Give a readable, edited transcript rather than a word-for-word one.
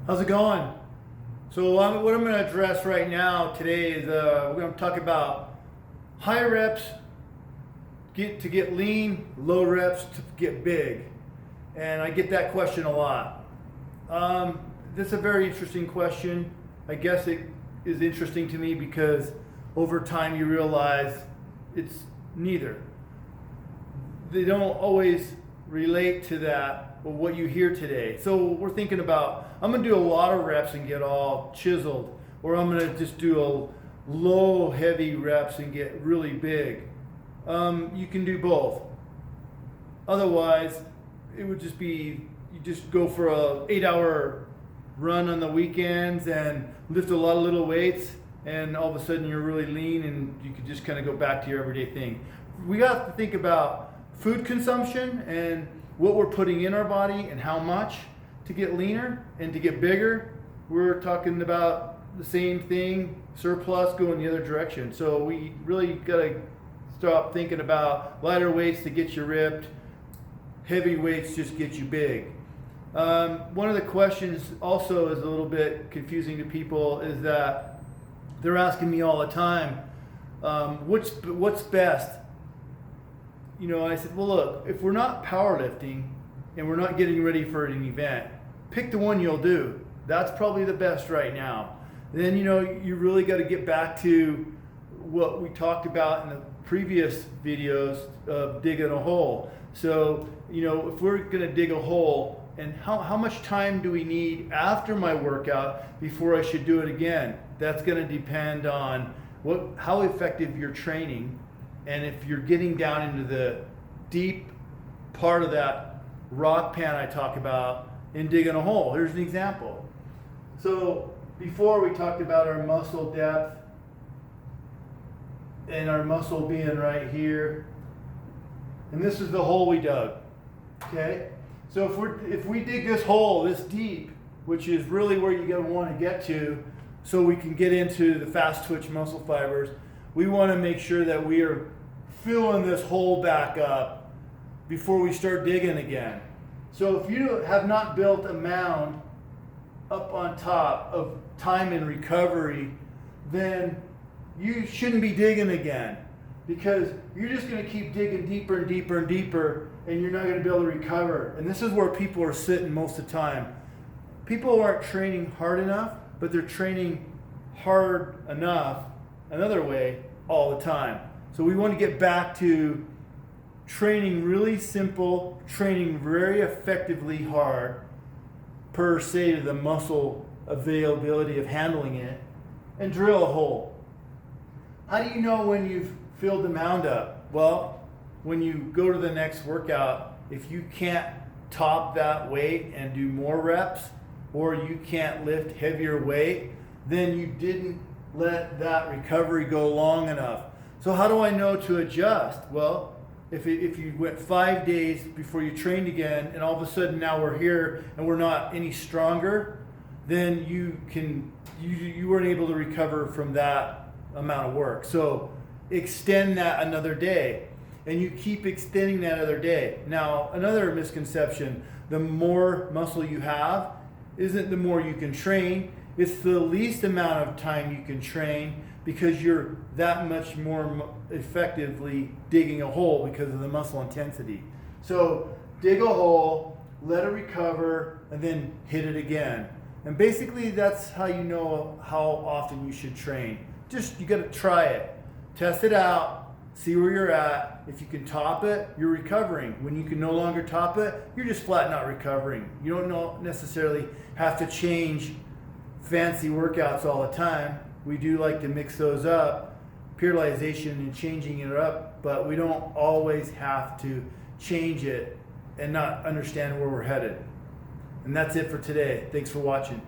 How's it going? So what I'm going to address right now today is we're going to talk about high reps to get lean, low reps to get big. And I get that question a lot. This is a very interesting question. I guess it is interesting to me because over time you realize it's neither. They don't always relate to that, but what you hear today. So we're thinking about, I'm gonna do a lot of reps and get all chiseled, or I'm gonna just do a low heavy reps and get really big. You can do both. Otherwise, it would just be, you just go for a 8-hour run on the weekends and lift a lot of little weights, and all of a sudden you're really lean and you could just kind of go back to your everyday thing. We have to think about food consumption and what we're putting in our body and how much to get leaner and to get bigger. We're talking about the same thing, surplus going the other direction. So we really gotta stop thinking about lighter weights to get you ripped, heavy weights just get you big. One of the questions also is a little bit confusing to people is that they're asking me all the time, what's best? You know, I said, well, look, if we're not powerlifting and we're not getting ready for an event, pick the one you'll do. That's probably the best right now. Then, you know, you really got to get back to what we talked about in the previous videos of digging a hole. So, you know, if we're going to dig a hole, and how much time do we need after my workout before I should do it again? That's going to depend on how effective you're training. And if you're getting down into the deep part of that rock pan I talk about in digging a hole, here's an example. So before we talked about our muscle depth and our muscle being right here. And this is the hole we dug, okay? So if we dig this hole this deep, which is really where you're gonna wanna get to so we can get into the fast twitch muscle fibers, we wanna make sure that we are filling this hole back up before we start digging again. So if you have not built a mound up on top of time and recovery, then you shouldn't be digging again, because you're just going to keep digging deeper and deeper and deeper, and you're not going to be able to recover. And this is where people are sitting most of the time. People aren't training hard enough, but they're training hard enough, another way, all the time. So we want to get back to training really simple, training very effectively hard per se to the muscle availability of handling it, and drill a hole. How do you know when you've filled the mound up? Well, when you go to the next workout, if you can't top that weight and do more reps, or you can't lift heavier weight, then you didn't let that recovery go long enough. So how do I know to adjust? Well, if you went 5 days before you trained again, and all of a sudden now we're here and we're not any stronger, then you weren't able to recover from that amount of work. So extend that another day, and you keep extending that other day. Now, another misconception, the more muscle you have isn't the more you can train, it's the least amount of time you can train, because you're that much more effectively digging a hole because of the muscle intensity. So dig a hole, let it recover, and then hit it again. And basically that's how you know how often you should train. Just, you gotta try it. Test it out, see where you're at. If you can top it, you're recovering. When you can no longer top it, you're just flat not recovering. You don't necessarily have to change fancy workouts all the time. We do like to mix those up, periodization and changing it up, but we don't always have to change it and not understand where we're headed. And that's it for today. Thanks for watching.